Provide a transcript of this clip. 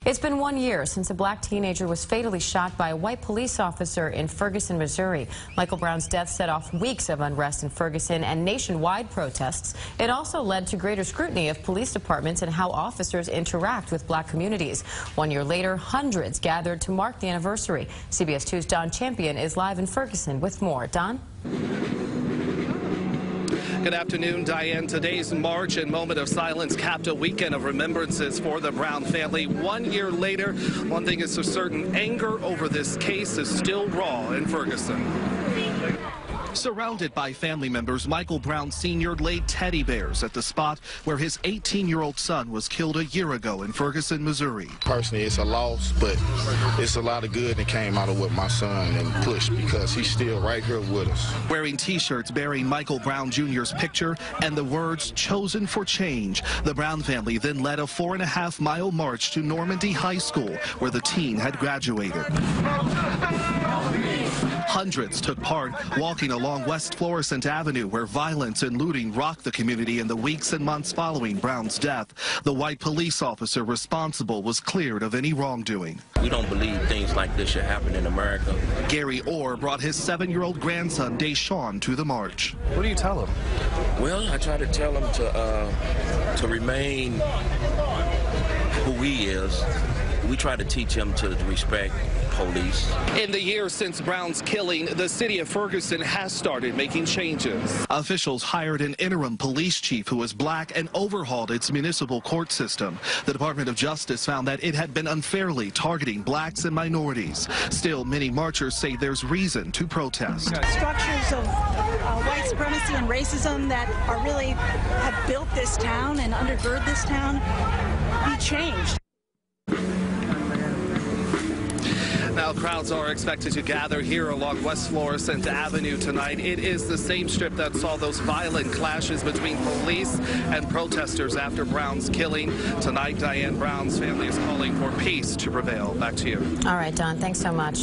It's been 1 year since a black teenager was fatally shot by a white police officer in Ferguson, Missouri. Michael Brown's death set off weeks of unrest in Ferguson and nationwide protests. It also led to greater scrutiny of police departments and how officers interact with black communities. 1 year later, hundreds gathered to mark the anniversary. CBS News Don Champion is live in Ferguson with more. Don? Good afternoon, Diane. Today's march and moment of silence capped a weekend of remembrances for the Brown family. 1 year later, one thing is for certain, anger over this case is still raw in Ferguson. Surrounded by family members, Michael Brown Sr. laid teddy bears at the spot where his 18-year-old son was killed a year ago in Ferguson, Missouri. Personally, it's a loss, but it's a lot of good that came out of what my son and pushed because he's still right here with us. Wearing T-shirts bearing Michael Brown Jr.'s picture and the words "Chosen for Change," the Brown family then led a 4.5-mile march to Normandy High School, where the teen had graduated. Hundreds took part, walking along West Florissant Avenue, where violence and looting rocked the community in the weeks and months following Brown's death. The white police officer responsible was cleared of any wrongdoing. We don't believe things like this should happen in America. Gary Orr brought his 7-year-old grandson, Deshaun, to the march. What do you tell him? Well, I try to tell him to remain who he is. We try to teach him to respect police. In the years since Brown's killing, the city of Ferguson has started making changes. Officials hired an interim police chief who was black and overhauled its municipal court system. The Department of Justice found that it had been unfairly targeting blacks and minorities. Still, many marchers say there's reason to protest. Structures of white supremacy and racism that are really have built this town and undergird this town be changed. Now, crowds are expected to gather here along West Florissant Avenue tonight. It is the same strip that saw those violent clashes between police and protesters after Brown's killing. Tonight, Diane Brown's family is calling for peace to prevail. Back to you. All right, Don, thanks so much.